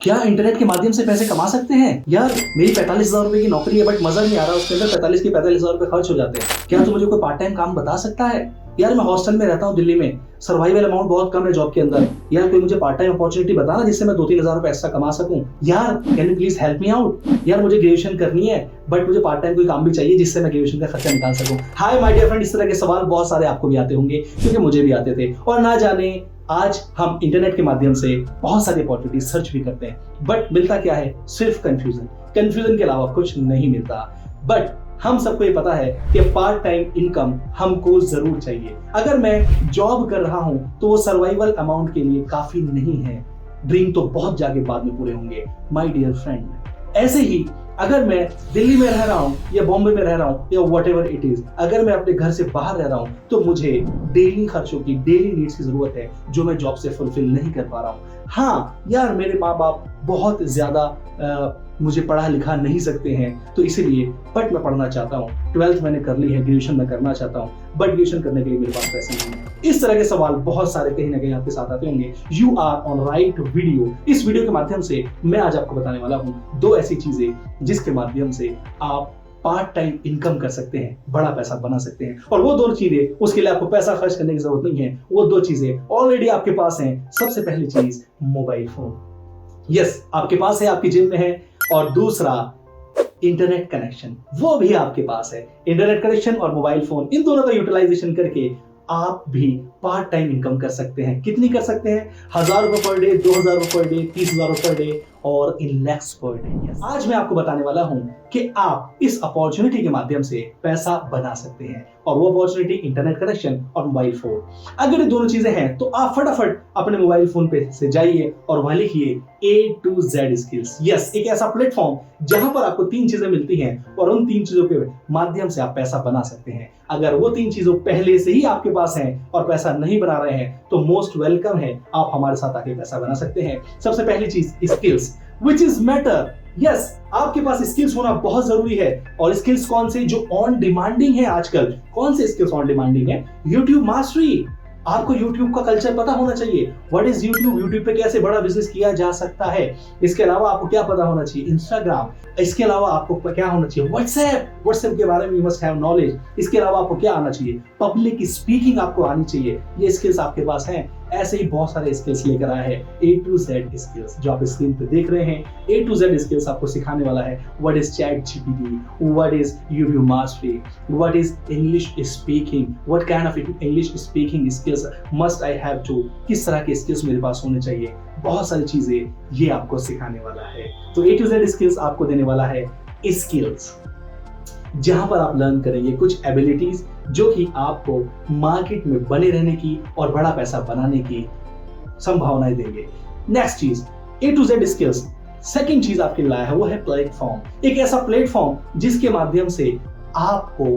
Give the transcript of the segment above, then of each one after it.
क्या इंटरनेट के माध्यम से पैसे कमा सकते हैं? यार मेरी 45,000 रुपए की नौकरी है बट मजा नहीं आ रहा, उसके अंदर 45,000 रुपए खर्च हो जाते हैं। क्या तू मुझे कोई पार्ट टाइम काम बता सकता है? यार मैं हॉस्टल में रहता हूँ दिल्ली में, सर्वाइवल अमाउंट बहुत कम है जॉब के अंदर। यार कोई मुझे पार्ट टाइम अपॉर्चुनिटी बता ना जिससे मैं 2-3 हजार रुपए एक्स्ट्रा कमा सकूं। यार can you please help me out? यार मुझे ग्रेजुएशन करनी है बट मुझे पार्ट टाइम कोई काम भी चाहिए जिससे मैं ग्रेजुएशन का खर्चा निकाल सकूं। हाय माय डियर फ्रेंड, इस तरह के सवाल बहुत सारे आपको भी आते होंगे क्योंकि मुझे भी आते थे। और ना जाने आज हम इंटरनेट के माध्यम से बहुत सारी अपॉर्चुनिटी सर्च भी करते हैं बट मिलता क्या है? सिर्फ कंफ्यूजन के अलावा कुछ नहीं मिलता। बट हम सबको ये पता है कि पार्ट टाइम इनकम हमको जरूर चाहिए। अगर मैं जॉब कर रहा हूं तो वो सर्वाइवल अमाउंट के लिए काफी नहीं है, ड्रीम तो बहुत जाके बाद में पूरे होंगे माय डियर फ्रेंड। ऐसे ही अगर मैं दिल्ली में रह रहा हूँ या बॉम्बे में रह रहा हूँ या व्हाटएवर इट इज, अगर मैं अपने घर से बाहर रह रहा हूँ तो मुझे डेली खर्चों की, डेली नीड्स की जरूरत है जो मैं जॉब से फुलफिल नहीं कर पा रहा हूँ। हाँ यार मेरे माँ बाप बहुत ज्यादा मुझे पढ़ा लिखा नहीं सकते हैं तो इसीलिए, बट मैं पढ़ना चाहता हूँ। 12th मैंने कर ली है, ग्रेजुएशन मैं करना चाहता हूँ बट ग्रेजुएशन करने के लिए मेरे पास पैसे नहीं है। इस तरह के सवाल बहुत सारे कहीं ना कहीं आपके साथ आते होंगे। You are on right video. इस वीडियो के माध्यम से मैं आज आपको बताने वाला हूँ 2 ऐसी चीजें जिसके माध्यम से आप पार्ट टाइम इनकम कर सकते हैं, बड़ा पैसा बना सकते हैं। और वो 2 चीजें, उसके लिए आपको पैसा खर्च करने की जरूरत नहीं है, वो 2 चीजें ऑलरेडी आपके पास हैं। सबसे पहली चीज मोबाइल फोन, यस आपके पास है, आपकी जेब में है। और दूसरा इंटरनेट कनेक्शन, वो भी आपके पास है। इंटरनेट कनेक्शन और मोबाइल फोन, इन दोनों का यूटिलाइजेशन करके आप भी पार्ट टाइम इनकम कर सकते हैं। कितनी कर सकते हैं? 1,000 रुपए पर डे, 2,000 रुपए पर डे, 30,000 रुपए पर डे और इन लैक्स पर डे। आज मैं आपको बताने वाला हूं कि आप इस अपॉर्चुनिटी के माध्यम से पैसा बना सकते हैं और वो अपॉर्चुनिटी इंटरनेट कनेक्शन और मोबाइल फोन। अगर ये दोनों चीजें हैं तो आप फटाफट अपने मोबाइल फोन पे से जाइए और वहां लिखिए A to Z skills. Yes, एक ऐसा प्लेटफॉर्म जहां पर आपको 3 चीजें मिलती हैं और उन 3 चीजों के माध्यम से आप पैसा बना सकते हैं। अगर वो 3 चीजों पहले से ही आपके पास हैं और पैसा नहीं बना रहे हैं तो मोस्ट वेलकम है, आप हमारे साथ आके पैसा बना सकते हैं। सबसे पहली चीज skills, which is matter. Yes, आपके पास स्किल्स होना बहुत जरूरी है। और स्किल्स कौन से? जो ऑन डिमांडिंग है आजकल। कौन से स्किल्स ऑन डिमांडिंग है? YouTube mastery. आपको YouTube का कल्चर पता होना चाहिए। व्हाट इज YouTube पे कैसे बड़ा बिजनेस किया जा सकता है। इसके अलावा आपको क्या पता होना चाहिए? इंस्टाग्राम। इसके अलावा आपको क्या होना चाहिए? व्हाट्सएप के बारे में यू मस्ट हैव नॉलेज। इसके अलावा आपको क्या आना चाहिए? पब्लिक स्पीकिंग आपको आनी चाहिए। ये स्किल्स आपके पास हैं। ऐसे ही बहुत सारे स्किल्स लेकर आया है A to Z स्किल्स, जो आप स्क्रीन पे देख रहे हैं। A to Z स्किल्स आपको सिखाने वाला है। What is ChatGPT, what is YouTube mastery, what is English speaking, what kind of English speaking skills must I have to, किस तरह के स्किल्स मेरे पास होने चाहिए। बहुत सारी चीजें ये आपको सिखाने वाला है। तो A to Z स्किल्स आपको देने वाला है स्किल्स, जहां पर आप लर्न करेंगे कुछ एबिलिटीज जो कि आपको मार्केट में बने रहने की और बड़ा पैसा बनाने की संभावनाएं देंगे। नेक्स्ट चीज A to Z skills. Second चीज आपके लिए लाया है वो है प्लेटफॉर्म। एक ऐसा प्लेटफॉर्म जिसके माध्यम से आपको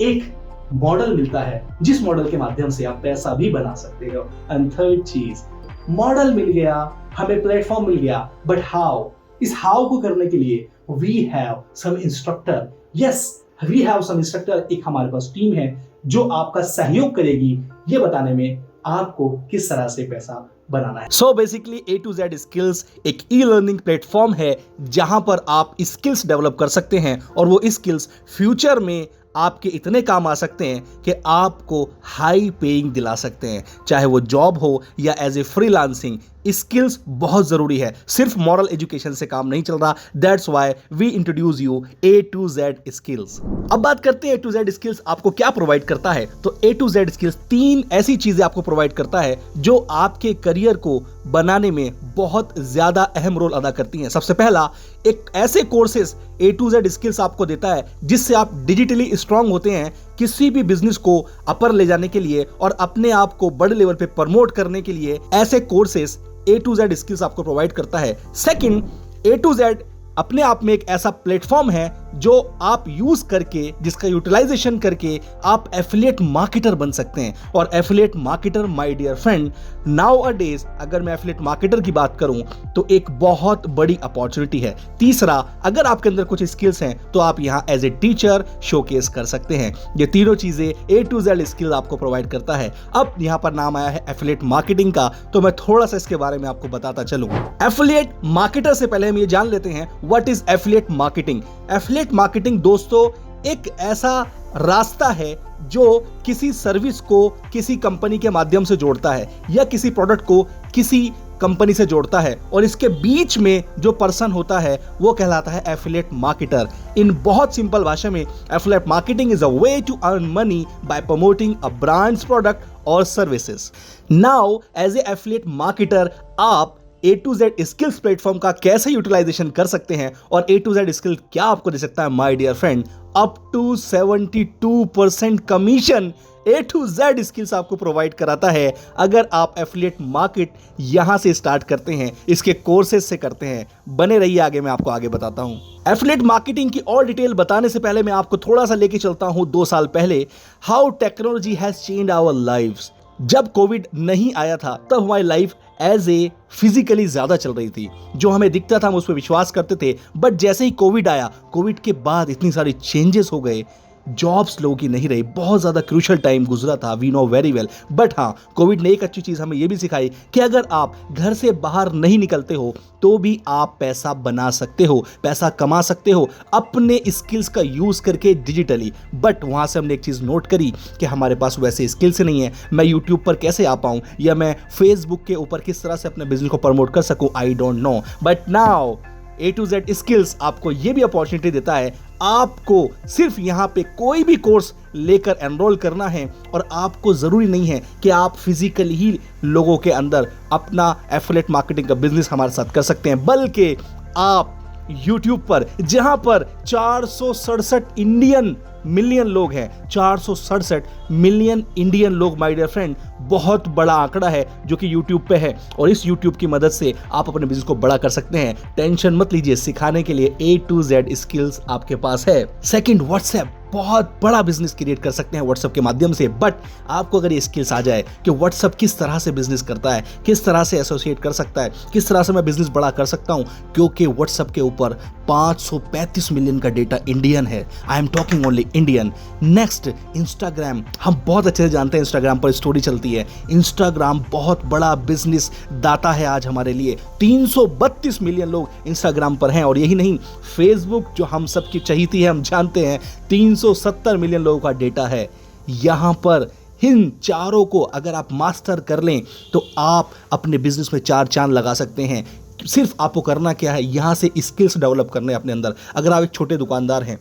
एक मॉडल मिलता है, जिस मॉडल के माध्यम से आप पैसा भी बना सकते हो। एंड थर्ड चीज, मॉडल मिल गया, हमें प्लेटफॉर्म मिल गया, बट हाउ? इस हाउ को करने के लिए we have some instructor. Yes, we have some instructor. एक हमारे पास टीम है जो आपका सहयोग करेगी ये बताने में आपको किस तरह से पैसा बनाना है। So basically A to Z skills एक ई-लर्निंग प्लेटफॉर्म है जहां पर आप स्किल्स डेवलप कर सकते हैं और वो स्किल्स फ्यूचर में आपके इतने काम आ सकते हैं कि आपको हाई पेइंग दिला सकते हैं, चाहे वो जॉब हो या एज ए फ्रीलांसिंग। स्किल्स बहुत जरूरी है, सिर्फ मॉरल एजुकेशन से काम नहीं चल रहा। That's why we introduce you A to Z skills. अब बात करते हैं A to Z स्किल्स आपको क्या प्रोवाइड करता है। तो A to Z स्किल्स 3 ऐसी चीजें आपको प्रोवाइड करता है जो आपके करियर को बनाने में बहुत ज्यादा अहम रोल अदा करती हैं। सबसे पहला, एक ऐसे courses A to Z skills आपको देता है जिससे आप डिजिटली स्ट्रांग होते हैं किसी भी बिजनेस को अपर ले जाने के लिए और अपने आप को बड़े लेवल पे प्रमोट करने के लिए। ऐसे courses A to Z skills आपको प्रोवाइड करता है। सेकंड, A to Z अपने आप में एक ऐसा प्लेटफॉर्म है जो आप यूज करके, जिसका यूटिलाइजेशन करके आप एफिलिएट मार्केटर बन सकते हैं। और affiliate marketer my dear friend, nowadays अगर मैं एफिलिएट मार्केटर की बात करूं तो एक बहुत बड़ी अपॉर्चुनिटी है। तीसरा, अगर आपके अंदर कुछ स्किल्स हैं तो आप यहां एज ए टीचर शोकेस कर सकते हैं। ये तीनों चीजें A to Z स्किल आपको प्रोवाइड करता है। अब यहां पर नाम आया है एफिलिएट मार्केटिंग का, तो मैं थोड़ा सा इसके बारे में आपको बताता चलूं। एफिलिएट मार्केटर से पहले हम ये जान लेते हैं what is affiliate marketing. Affiliate marketing दोस्तों एक ऐसा रास्ता है जो किसी सर्विस को किसी कंपनी के माध्यम से जोड़ता है या किसी प्रोडक्ट को किसी कंपनी से जोड़ता है, और इसके बीच में जो पर्सन होता है वो कहलाता है एफिलिएट मार्केटर। इन बहुत सिंपल भाषा में affiliate marketing is a way to earn money by promoting a brands product और services. Now as a affiliate marketer आप A to Z skills platform का कैसे यूटिलाइजेशन कर सकते हैं और A to Z स्किल क्या आपको दे सकता है my dear friend, up to 72% commission A to Z skills आपको प्रोवाइड कराता है अगर आप एफिलिएट मार्केट यहां से स्टार्ट करते हैं, इसके कोर्सेज से करते हैं। बने रहिए, आगे मैं आपको आगे बताता हूं। एफिलिएट मार्केटिंग की और डिटेल बताने से पहले मैं आपको थोड़ा सा लेके चलता हूं 2 साल पहले, how technology has changed our lives. जब कोविड नहीं आया था तब हमारी लाइफ एज ए फिजिकली ज्यादा चल रही थी, जो हमें दिखता था हम उस पर विश्वास करते थे। बट जैसे ही कोविड आया, कोविड के बाद इतनी सारी चेंजेस हो गए, जॉब्स लोगों की नहीं रही, बहुत ज़्यादा क्रूशल टाइम गुजरा था, we know very well. But हाँ, कोविड ने एक अच्छी चीज़ हमें यह भी सिखाई कि अगर आप घर से बाहर नहीं निकलते हो तो भी आप पैसा बना सकते हो, पैसा कमा सकते हो अपने स्किल्स का यूज़ करके डिजिटली। बट वहाँ से हमने एक चीज़ नोट करी कि हमारे पास वैसे स्किल्स नहीं है। मैं यूट्यूब पर कैसे आ पाऊँ या मैं फेसबुक के ऊपर किस तरह से अपने बिजनेस को प्रमोट कर सकूँ, I don't know. But now A to Z skills आपको ये भी अपॉर्चुनिटी देता है, आपको सिर्फ यहाँ पे कोई भी कोर्स लेकर एनरोल करना है और आपको ज़रूरी नहीं है कि आप फिजिकली ही लोगों के अंदर अपना एफिलिएट मार्केटिंग का बिजनेस हमारे साथ कर सकते हैं, बल्कि आप YouTube पर, जहां पर 467 इंडियन मिलियन लोग हैं, 467 मिलियन इंडियन लोग माय डियर फ्रेंड, बहुत बड़ा आंकड़ा है जो कि YouTube पे है। और इस YouTube की मदद से आप अपने बिजनेस को बड़ा कर सकते हैं। टेंशन मत लीजिए, सिखाने के लिए A to Z स्किल्स आपके पास है। सेकंड, व्हाट्सएप, बहुत बड़ा बिजनेस क्रिएट कर सकते हैं व्हाट्सएप के माध्यम से। बट आपको अगर ये स्किल्स आ जाए कि व्हाट्सएप किस तरह से बिजनेस करता है, किस तरह से एसोसिएट कर सकता है, किस तरह से मैं बिजनेस बड़ा कर सकता हूं, क्योंकि व्हाट्सएप के ऊपर 535 मिलियन का डेटा इंडियन है। I am talking only Indian. Next, Instagram, हम बहुत अच्छे से जानते हैं इंस्टाग्राम पर स्टोरी चलती है। इंस्टाग्राम बहुत बड़ा बिजनेस दाता है आज हमारे लिए। 332 मिलियन लोग इंस्टाग्राम पर हैं। और यही नहीं, फेसबुक जो हम सबकी चहीती है, हम जानते हैं 370 मिलियन लोगों का डेटा है। यहां पर इन चारों को अगर आप मास्टर कर लें तो आप अपने बिजनेस में 4 चांद लगा सकते हैं। सिर्फ आपको करना क्या है, यहां से स्किल्स डेवलप करने अपने अंदर। अगर आप एक छोटे दुकानदार हैं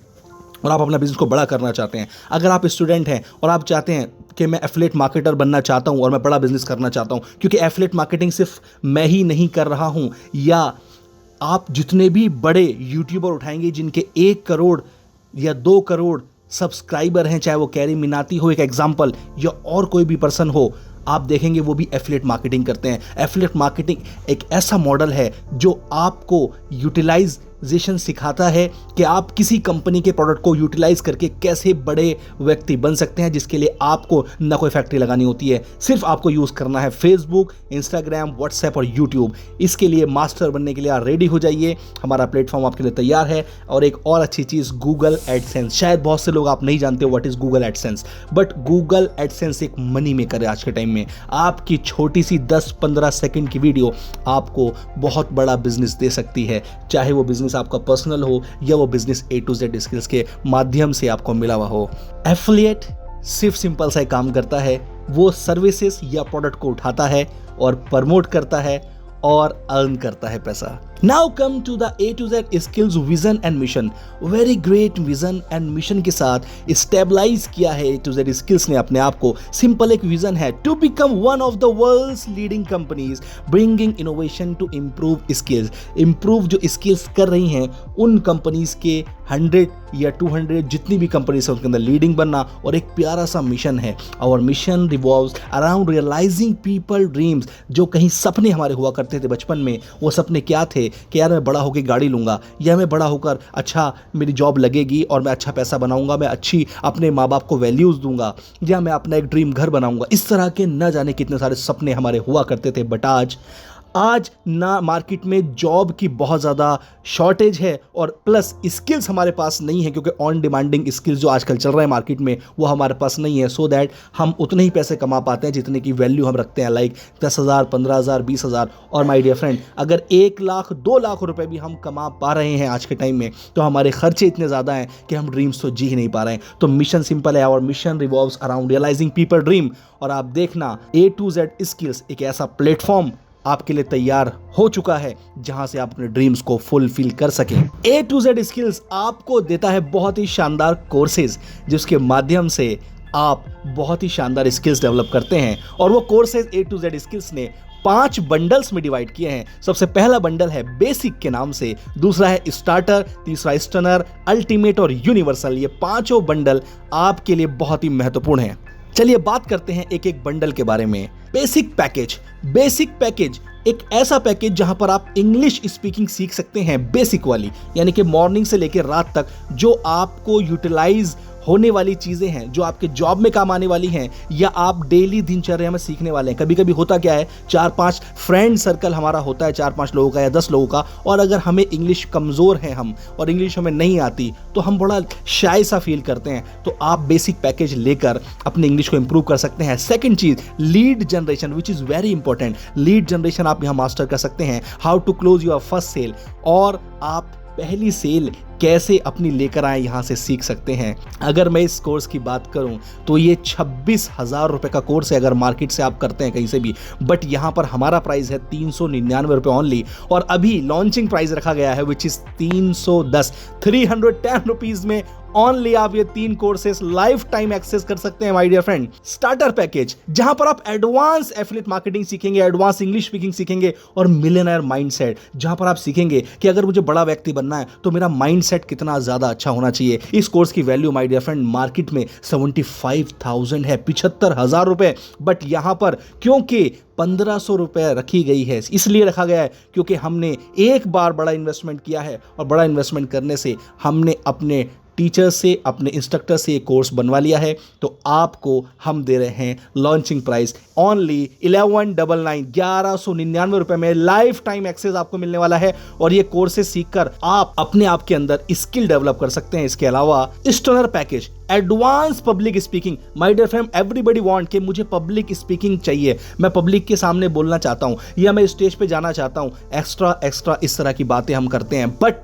और आप अपना बिजनेस को बड़ा करना चाहते हैं, अगर आप स्टूडेंट हैं और आप चाहते हैं कि मैं एफिलिएट मार्केटर बनना चाहता हूं और मैं बड़ा बिजनेस करना चाहता हूं, क्योंकि एफिलिएट मार्केटिंग सिर्फ मैं ही नहीं कर रहा हूं, या आप जितने भी बड़े यूट्यूबर उठाएंगे जिनके 1 करोड़ या 2 करोड़ सब्सक्राइबर हैं, चाहे वो कैरी मिनाती हो एक एग्जाम्पल, या और कोई भी पर्सन हो, आप देखेंगे वो भी एफिलिएट मार्केटिंग करते हैं। एफिलिएट मार्केटिंग एक ऐसा मॉडल है जो आपको यूटिलाइजेशन सिखाता है कि आप किसी कंपनी के प्रोडक्ट को यूटिलाइज करके कैसे बड़े व्यक्ति बन सकते हैं, जिसके लिए आपको ना कोई फैक्ट्री लगानी होती है, सिर्फ आपको यूज़ करना है फेसबुक, इंस्टाग्राम, व्हाट्सएप और यूट्यूब। इसके लिए मास्टर बनने के लिए आप रेडी हो जाइए, हमारा प्लेटफॉर्म आपके लिए तैयार है। और एक और अच्छी चीज़, गूगल एडसेंस। शायद बहुत से लोग आप नहीं जानते हो what is Google AdSense, but Google AdSense एक मनी मेकर है आज के टाइम में। आपकी छोटी सी 10-15 सेकंड की वीडियो आपको बहुत बड़ा बिजनेस दे सकती है, चाहे वो बिजनेस आपका पर्सनल हो या वो business A to Z skills के माध्यम से आपको मिला हुआ हो। एफिलिएट सिर्फ सिंपल सा काम करता है, वो सर्विसेज या प्रोडक्ट को उठाता है और प्रमोट करता है और अर्न करता है पैसा। Now come to the A to Z skills vision and mission. Very great vision and mission के साथ स्टेबलाइज किया है A to Z स्किल्स ने अपने आप को। सिंपल एक विजन है, to become one of the world's leading companies bringing innovation to improve skills. Improve जो स्किल्स कर रही हैं उन कंपनीज के 100 या 200 जितनी भी कंपनीज हैं उसके अंदर लीडिंग बनना। और एक प्यारा सा मिशन है, our mission revolves around realising people dreams. जो कहीं सपने हमारे हुआ करते थे बचपन में, वो सपने क्या थे कि यार मैं बड़ा होकर गाड़ी लूँगा, या मैं बड़ा होकर अच्छा मेरी जॉब लगेगी और मैं अच्छा पैसा बनाऊँगा, मैं अच्छी अपने माँ बाप को वैल्यूज़ दूंगा, या मैं अपना एक ड्रीम घर बनाऊँगा। इस तरह के न जाने कितने सारे सपने हमारे हुआ करते थे। बट आज ना मार्केट में जॉब की बहुत ज़्यादा शॉर्टेज है और प्लस स्किल्स हमारे पास नहीं है, क्योंकि ऑन डिमांडिंग स्किल्स जो आजकल चल रहे हैं मार्केट में वो हमारे पास नहीं है, सो दैट हम उतने ही पैसे कमा पाते हैं जितने की वैल्यू हम रखते हैं, लाइक 10,000, 15,000, 20,000। और माय डियर फ्रेंड, अगर 1 लाख 2 लाख रुपए भी हम कमा पा रहे हैं आज के टाइम में, तो हमारे खर्चे इतने ज़्यादा हैं कि हम ड्रीम्स तो जी ही नहीं पा रहे हैं। तो मिशन सिंपल है और mission revolves around realising people dream. और आप देखना A to Z स्किल्स एक ऐसा प्लेटफॉर्म आपके लिए तैयार हो चुका है जहां से आप अपने ड्रीम्स को फुलफिल कर सकें। A to Z स्किल्स आपको देता है बहुत ही शानदार कोर्सेज, जिसके माध्यम से आप बहुत ही शानदार स्किल्स डेवलप करते हैं। और वो courses A to Z skills ने 5 बंडल्स में डिवाइड किए हैं। सबसे पहला बंडल है बेसिक के नाम से, दूसरा है स्टार्टर, तीसरा स्टनर, अल्टीमेट और यूनिवर्सल। ये पांचों बंडल आपके लिए बहुत ही महत्वपूर्ण है। चलिए बात करते हैं एक एक बंडल के बारे में। बेसिक पैकेज एक ऐसा पैकेज जहां पर आप इंग्लिश स्पीकिंग सीख सकते हैं, बेसिक वाली, यानी कि मॉर्निंग से लेकर रात तक जो आपको यूटिलाइज होने वाली चीज़ें हैं, जो आपके जॉब में काम आने वाली हैं, या आप डेली दिनचर्या में सीखने वाले हैं। कभी कभी होता क्या है, 4-5 फ्रेंड सर्कल हमारा होता है, 4-5 लोगों का या 10 लोगों का, और अगर हमें इंग्लिश कमज़ोर है हम और इंग्लिश हमें नहीं आती तो हम बड़ा शाय सा फील करते हैं। तो आप बेसिक पैकेज लेकर अपने इंग्लिश को इंप्रूव कर सकते हैं। सेकेंड चीज़, lead generation, which is very important. Lead generation आप यहाँ मास्टर कर सकते हैं, how to close your first sale, और आप पहली सेल कैसे अपनी लेकर आए यहाँ से सीख सकते हैं। अगर मैं इस कोर्स की बात करूँ तो ये 26,000 रुपये का कोर्स है अगर मार्केट से आप करते हैं कहीं से भी, बट यहाँ पर हमारा प्राइस है 399 रुपये ओनली। और अभी लॉन्चिंग प्राइस रखा गया है विच इज़ 310 रुपीज़ में ओनली आप ये 3 कोर्सेस लाइफ टाइम एक्सेस कर सकते हैं my dear friend. Starter package, जहां पर आप एडवांस एफिलिएट मार्केटिंग सीखेंगे, एडवांस इंग्लिश स्पीकिंग सीखेंगे, और मिलियनेयर माइंडसेट, जहां पर आप सीखेंगे कि अगर मुझे बड़ा व्यक्ति बनना है तो मेरा माइंडसेट कितना ज्यादा अच्छा होना चाहिए। इस कोर्स की value my dear friend market में 75,000 है, 75,000 रुपए, बट यहां पर क्योंकि 1,500 रुपये रखी गई है, इसलिए रखा गया है क्योंकि हमने एक बार बड़ा इन्वेस्टमेंट किया है, और बड़ा इन्वेस्टमेंट करने से हमने अपने टीचर से, अपने इंस्ट्रक्टर से एक कोर्स बनवा लिया है। तो आपको हम दे रहे हैं लॉन्चिंग प्राइस ओनली 1199 रुपए में लाइफ टाइम एक्सेस आपको मिलने वाला है, और ये कोर्सेज सीखकर आप अपने आप के अंदर स्किल डेवलप कर सकते हैं। इसके अलावा stunner package, advance public speaking. My dear friend, everybody want कि मुझे पब्लिक स्पीकिंग चाहिए, मैं पब्लिक के सामने बोलना चाहता हूं, या मैं स्टेज पे जाना चाहता हूं, एक्स्ट्रा इस तरह की बातें हम करते हैं, बट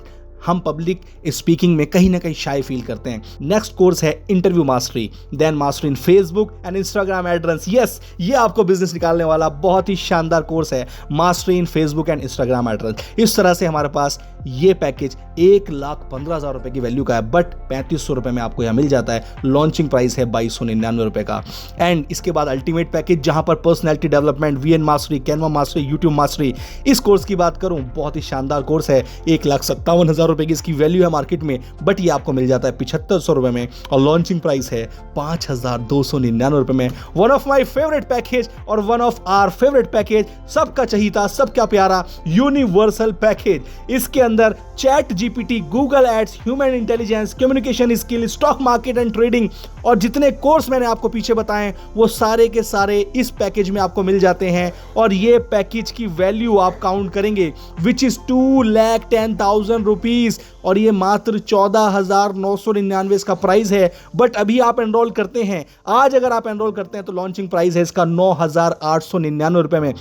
हम पब्लिक स्पीकिंग में कहीं ना कहीं शाय फील करते हैं। नेक्स्ट कोर्स है interview mastery, then mastery in Facebook and Instagram address. Yes, ये आपको बिजनेस निकालने वाला बहुत ही शानदार कोर्स है, mastery in Facebook and Instagram address. इस तरह से हमारे पास ये पैकेज 1,15,000 रुपए की वैल्यू का है, बट 3,500 रुपए में आपको यह मिल जाता है। लॉन्चिंग प्राइस है 2,299 रुपए का। एंड इसके बाद अल्टीमेट पैकेज, जहां पर personality development, VN mastery, Canva mastery, YouTube mastery. इस कोर्स की बात करूं, बहुत ही शानदार कोर्स है, 1,57,000 रुपए की इसकी वैल्यू है मार्केट में, बट ये आपको मिल जाता है 7,500 रुपए में, और लॉन्चिंग प्राइस है 5,299 रुपए में। One of my favourite package और one of our favourite package, सबका चहीता, सबका प्यारा यूनिवर्सल पैकेज। इसके अंदर chat GPT, Google ads, human intelligence, communication skill, stock market and trading, और जितने कोर्स मैंने आपको पीछे बताए वो सारे के सारे इस पैकेज में आपको मिल जाते हैं। और ये पैकेज की वैल्यू आप काउंट करेंगे विच इज 2,10,000 रुपीज, और ये मात्र 14,999 इसका प्राइस है। बट अभी आप एनरोल करते हैं, आज अगर आप एनरोल करते हैं तो लॉन्चिंग प्राइस है इसका 9,899 रुपए में।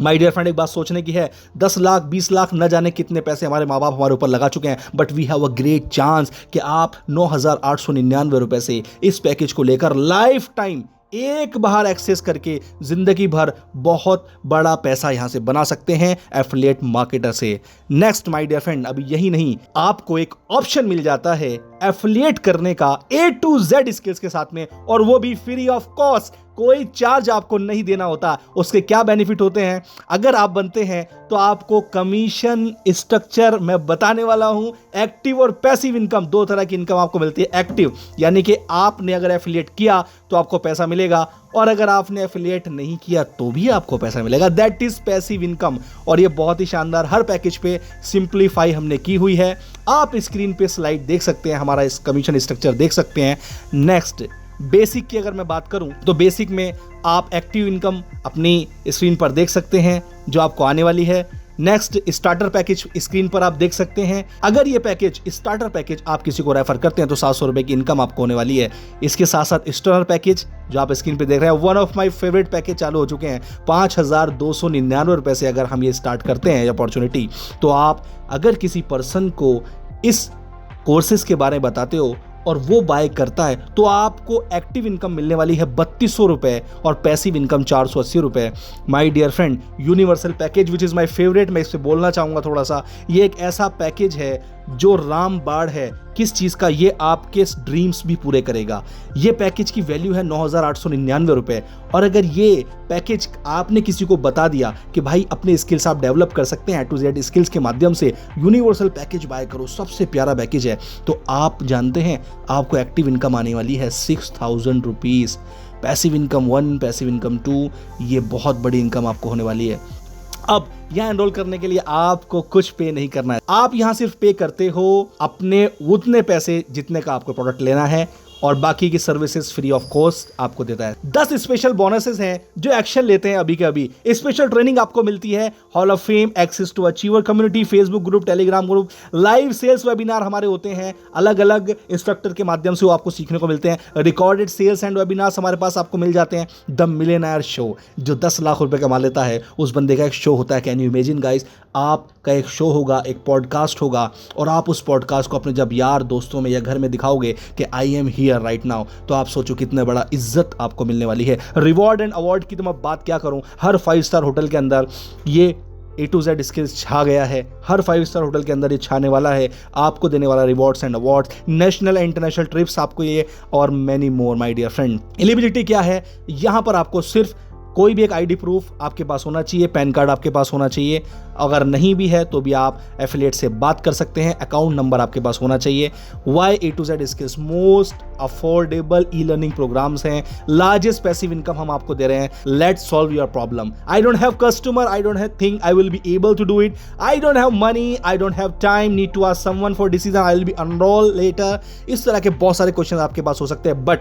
माय डियर फ्रेंड, एक बात सोचने की है, 10 लाख 20 लाख न जाने कितने पैसे हमारे माँ बाप हमारे ऊपर लगा चुके हैं, but we have a great chance कि आप 9,899 रुपए से इस पैकेज को लेकर लाइफ टाइम एक बार एक्सेस करके जिंदगी भर बहुत बड़ा पैसा यहां से बना सकते हैं एफिलिएट मार्केटर से। नेक्स्ट माय डियर फ्रेंड, अभी यही नहीं, आपको एक ऑप्शन मिल जाता है एफिलिएट करने का A to Z स्किल्स के साथ में, और वो भी फ्री ऑफ कॉस्ट, कोई चार्ज आपको नहीं देना होता। उसके क्या बेनिफिट होते हैं, अगर आप बनते हैं तो आपको कमीशन स्ट्रक्चर मैं बताने वाला हूं। एक्टिव और पैसिव इनकम, 2 तरह की इनकम आपको मिलती है। एक्टिव यानी कि आपने अगर एफिलिएट किया तो आपको पैसा मिलेगा, और अगर आपने एफिलिएट नहीं किया तो भी आपको पैसा मिलेगा। दैट इज पैसिव इनकम, और ये बहुत ही शानदार हर पैकेज पे सिंप्लीफाई हमने की हुई है। आप स्क्रीन पे स्लाइड देख सकते हैं, हमारा इस कमीशन स्ट्रक्चर देख सकते हैं। नेक्स्ट बेसिक की अगर मैं बात करूं तो बेसिक में आप एक्टिव इनकम अपनी स्क्रीन पर देख सकते हैं जो आपको आने वाली है। नेक्स्ट स्टार्टर पैकेज स्क्रीन पर आप देख सकते हैं। अगर ये पैकेज स्टार्टर पैकेज आप किसी को रेफर करते हैं तो 700 रुपए की इनकम आपको होने वाली है। इसके साथ साथ स्टार्टर पैकेज जो आप स्क्रीन पे देख रहे हैं, one of my favourite package चालू हो चुके हैं। 5299 रुपए से अगर हम ये स्टार्ट करते हैं अपॉर्चुनिटी, तो आप अगर किसी पर्सन को इस कोर्सेज के बारे में बताते हो और वो बाय करता है तो आपको एक्टिव इनकम मिलने वाली है 3200 रुपए और पैसिव इनकम 480 रुपए। My dear friend, universal package which is my favourite, मैं इस पे बोलना चाहूँगा थोड़ा सा। ये एक ऐसा पैकेज है जो रामबाण है किस चीज़ का, ये आपके ड्रीम्स भी पूरे करेगा। ये पैकेज की वैल्यू है 9899 रुपए, और अगर ये पैकेज आपने किसी को बता दिया कि भाई अपने स्किल्स आप डेवलप कर सकते हैं A to Z स्किल्स के माध्यम से, यूनिवर्सल पैकेज बाय करो, सबसे प्यारा पैकेज है, तो आप जानते हैं आपको एक्टिव इनकम आने वाली है 6000 rupees. Passive income 1, passive income 2, ये बहुत बड़ी इनकम आपको होने वाली है। अब यहाँ एनरोल करने के लिए आपको कुछ पे नहीं करना है, आप यहाँ सिर्फ पे करते हो अपने उतने पैसे जितने का आपको प्रोडक्ट लेना है, और बाकी की सर्विसेज फ्री ऑफ कॉस्ट आपको देता है। 10 स्पेशल बोनसेस हैं जो एक्शन लेते हैं अभी के अभी। स्पेशल ट्रेनिंग आपको मिलती है, hall of fame, access to achiever community, Facebook group, Telegram group, live sales webinar हमारे होते हैं अलग अलग इंस्ट्रक्टर के माध्यम से, वो आपको सीखने को मिलते हैं। रिकॉर्डेड सेल्स एंड वेबिनार्स हमारे पास आपको मिल जाते हैं। द मिलियनेयर शो, जो 10 लाख रुपए कमा लेता है उस बंदे का एक शो होता है। कैन यू इमेजिन गाइस, आपका एक शो होगा, एक पॉडकास्ट होगा, और आप उस पॉडकास्ट को अपने जब यार दोस्तों में या घर में दिखाओगे कि I am here right now, तो आप सोचो कितने बड़ा इज्जत आपको मिलने वाली है। रिवॉर्ड एंड अवार्ड की तो मैं बात क्या करूं, हर 5 स्टार होटल के अंदर ये A to Z स्किल्स छा गया है। हर 5 स्टार होटल के अंदर ये छाने वाला है, आपको देने वाला rewards and awards, national and international trips आपको ये, और many more my dear friend. Eligibility क्या है, यहाँ पर आपको सिर्फ कोई भी एक आईडी प्रूफ आपके पास होना चाहिए, पैन कार्ड आपके पास होना चाहिए, अगर नहीं भी है तो भी आप एफिलिएट से बात कर सकते हैं, अकाउंट नंबर आपके पास होना चाहिए। Why A to Z skills most affordable e learning programmes हैं, लार्जेस्ट पैसिव इनकम हम आपको दे रहे हैं। Let's solve your problem. I don't have customer, I don't have think I will be able to do it, I don't have money, I don't have time, need to ask someone for decision, I will be enroll later. इस तरह के बहुत सारे question आपके पास हो सकते हैं, but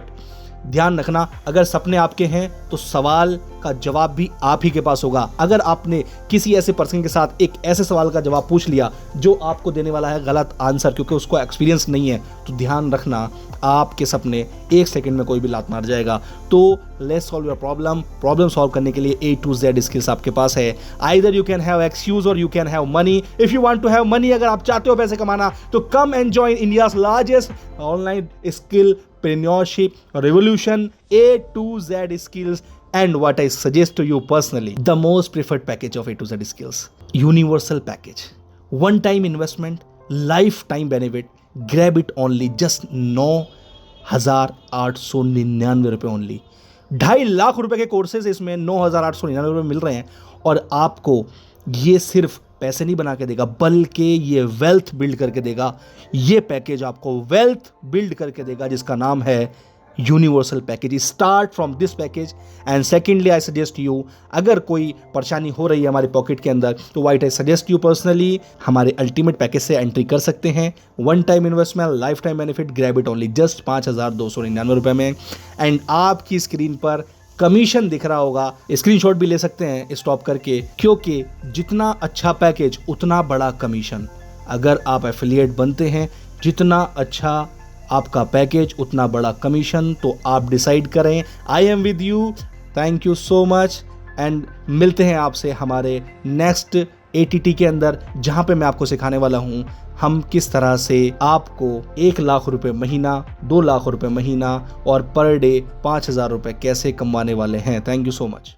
ध्यान रखना, अगर सपने आपके हैं तो सवाल का जवाब भी आप ही के पास होगा। अगर आपने किसी ऐसे पर्सन के साथ एक ऐसे सवाल का जवाब पूछ लिया जो आपको देने वाला है गलत आंसर, क्योंकि उसको एक्सपीरियंस नहीं है, तो ध्यान रखना आपके सपने 1 सेकंड में कोई भी लात मार जाएगा। तो let's solve your problem solve करने के लिए A to Z स्किल्स आपके पास है। Either you can have excuse और you can have money. If you want to have money, अगर आप चाहते हो पैसे कमाना, तो come and join India's largest online skill Entrepreneurship Revolution, A to Z skills, and what I suggest to you personally, the most preferred package of A to Z skills, universal package, one time investment, lifetime benefit, grab it only, just 9,899 रुपये only. 2.5 lakh रुपए के courses इसमें 9,899 रुपये मिल रहे हैं, और आपको ये सिर्फ पैसे नहीं बना के देगा, बल्कि ये वेल्थ बिल्ड करके देगा। ये पैकेज आपको वेल्थ बिल्ड करके देगा, जिसका नाम है universal package. Start from this package. And secondly I suggest you, अगर कोई परेशानी हो रही है हमारे पॉकेट के अंदर, तो white I suggest you personally हमारे अल्टीमेट पैकेज से एंट्री कर सकते हैं। One time investment, life time benefit, grab it only just 5,299 रुपये में। एंड आपकी स्क्रीन पर कमीशन दिख रहा होगा, स्क्रीनशॉट भी ले सकते हैं स्टॉप करके, क्योंकि जितना अच्छा पैकेज उतना बड़ा कमीशन। अगर आप एफिलिएट बनते हैं, जितना अच्छा आपका पैकेज उतना बड़ा कमीशन, तो आप डिसाइड करें। I am with you, thank you so much, and मिलते हैं आपसे हमारे नेक्स्ट ATT के अंदर, जहां पे मैं आपको सिखाने वाला हूं हम किस तरह से आपको 1 लाख रुपए महीना, 2 लाख रुपए महीना और पर डे 5,000 रुपए कैसे कमाने वाले हैं। Thank you so much.